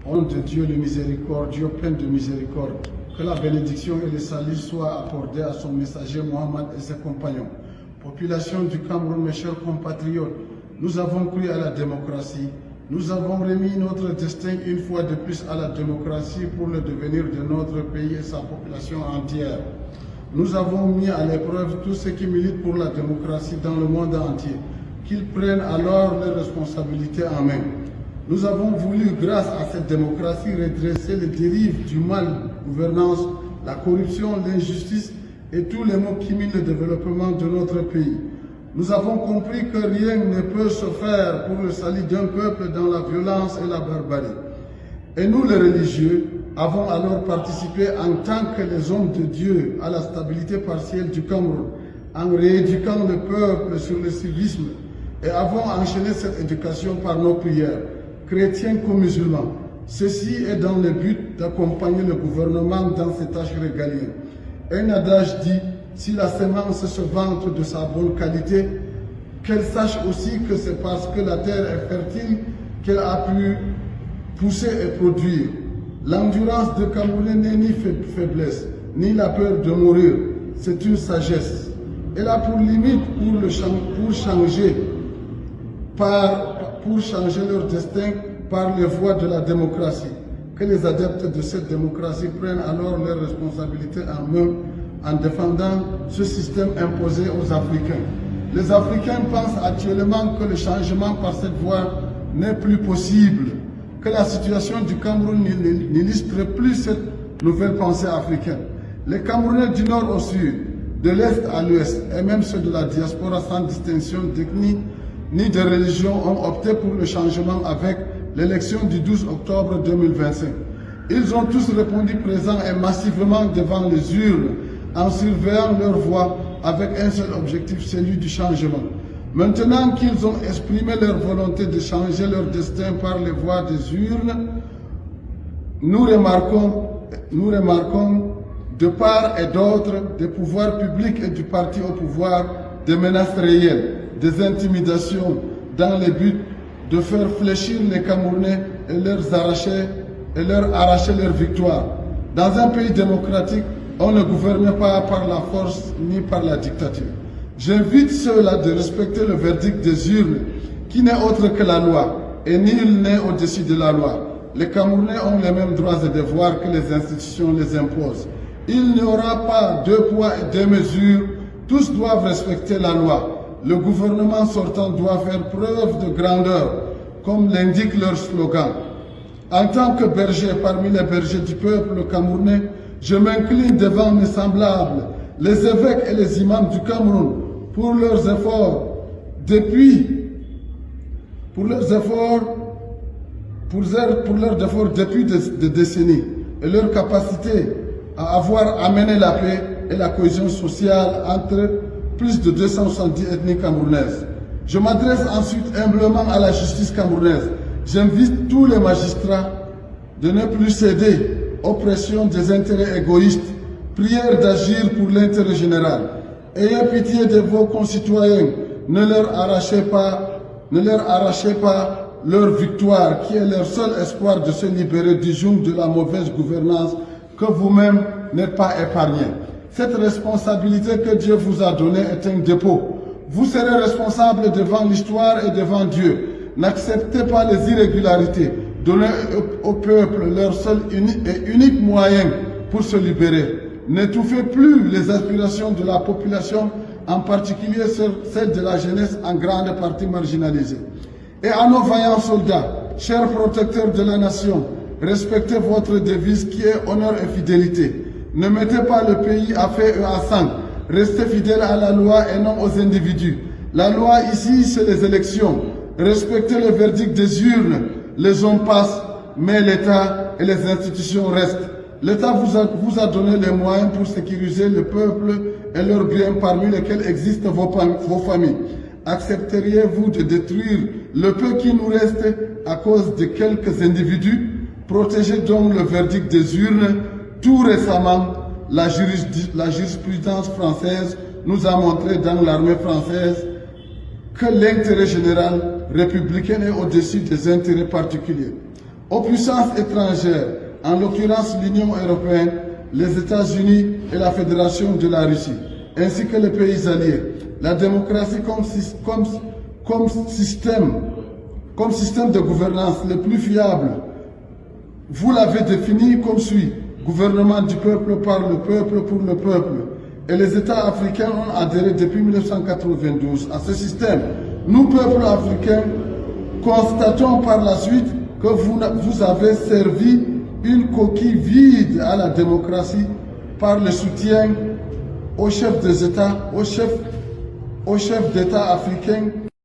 Au nom de Dieu le miséricordieux, plein de miséricorde, que la bénédiction et le salut soient accordés à son messager Mohammed et ses compagnons. Population du Cameroun, mes chers compatriotes, nous avons cru à la démocratie. Nous avons remis notre destin une fois de plus à la démocratie pour le devenir de notre pays et sa population entière. Nous avons mis à l'épreuve tous ceux qui militent pour la démocratie dans le monde entier, qu'ils prennent alors leurs responsabilités en main. Nous avons voulu, grâce à cette démocratie, redresser les dérives du mal gouvernance, la corruption, l'injustice et tous les maux qui minent le développement de notre pays. Nous avons compris que rien ne peut se faire pour le salut d'un peuple dans la violence et la barbarie. Et nous, les religieux, avons alors participé en tant que les hommes de Dieu à la stabilité partielle du Cameroun, en rééduquant le peuple sur le civisme, et avons enchaîné cette éducation par nos prières, chrétiens comme musulmans. Ceci est dans le but d'accompagner le gouvernement dans ses tâches régaliennes. Un adage dit: si la semence se vante de sa bonne qualité, qu'elle sache aussi que c'est parce que la terre est fertile qu'elle a pu pousser et produire. L'endurance de Camerounais n'est ni faiblesse, ni la peur de mourir, c'est une sagesse. Elle a pour limite pour changer leur destin par les voies de la démocratie. Que les adeptes de cette démocratie prennent alors leurs responsabilités en main en défendant ce système imposé aux Africains. Les Africains pensent actuellement que le changement par cette voie n'est plus possible, que la situation du Cameroun n'illustre plus cette nouvelle pensée africaine. Les Camerounais du nord au sud, de l'est à l'ouest, et même ceux de la diaspora sans distinction d'ethnie ni de religion ont opté pour le changement avec l'élection du 12 octobre 2025. Ils ont tous répondu présents et massivement devant les urnes en surveillant leur voix avec un seul objectif, celui du changement. Maintenant qu'ils ont exprimé leur volonté de changer leur destin par les voies des urnes, nous remarquons de part et d'autre des pouvoirs publics et du parti au pouvoir des menaces réelles, des intimidations dans le but de faire fléchir les Camerounais et leur arracher leur victoire. Dans un pays démocratique, on ne gouverne pas par la force ni par la dictature. J'invite ceux-là de respecter le verdict des urnes, qui n'est autre que la loi, et nul n'est au-dessus de la loi. Les Camerounais ont les mêmes droits et devoirs que les institutions les imposent. Il n'y aura pas deux poids et deux mesures, tous doivent respecter la loi. Le gouvernement sortant doit faire preuve de grandeur, comme l'indique leur slogan. En tant que berger parmi les bergers du peuple camerounais, je m'incline devant mes semblables, les évêques et les imams du Cameroun, pour leurs efforts depuis des décennies et leur capacité à avoir amené la paix et la cohésion sociale entre plus de 270 ethnies camerounaises. Je m'adresse ensuite humblement à la justice camerounaise. J'invite tous les magistrats de ne plus céder aux pressions des intérêts égoïstes, prière d'agir pour l'intérêt général. Ayez pitié de vos concitoyens, ne leur arrachez pas leur victoire, qui est leur seul espoir de se libérer du joug de la mauvaise gouvernance que vous-même n'êtes pas épargnés. Cette responsabilité que Dieu vous a donnée est un dépôt. Vous serez responsable devant l'histoire et devant Dieu. N'acceptez pas les irrégularités. Donnez au peuple leur seul et unique moyen pour se libérer. N'étouffez plus les aspirations de la population, en particulier celles de la jeunesse en grande partie marginalisée. Et à nos vaillants soldats, chers protecteurs de la nation, respectez votre devise qui est honneur et fidélité. Ne mettez pas le pays à feu et à sang. Restez fidèles à la loi et non aux individus. La loi ici, c'est les élections. Respectez le verdict des urnes. Les hommes passent, mais l'État et les institutions restent. L'État vous a donné les moyens pour sécuriser le peuple et leurs biens, parmi lesquels existent vos familles. Accepteriez-vous de détruire le peu qui nous reste à cause de quelques individus? Protégez donc le verdict des urnes. Tout récemment, la jurisprudence française nous a montré dans l'armée française que l'intérêt général républicain est au-dessus des intérêts particuliers. aux puissances étrangères, en l'occurrence l'Union européenne, les États-Unis et la Fédération de la Russie, ainsi que les pays alliés. La démocratie comme système de gouvernance le plus fiable, vous l'avez défini comme suit: gouvernement du peuple, par le peuple, pour le peuple. Et les États africains ont adhéré depuis 1992 à ce système. Nous, peuple africain, constatons par la suite que vous avez servi une coquille vide à la démocratie par le soutien aux chefs des États, aux chefs d'État africains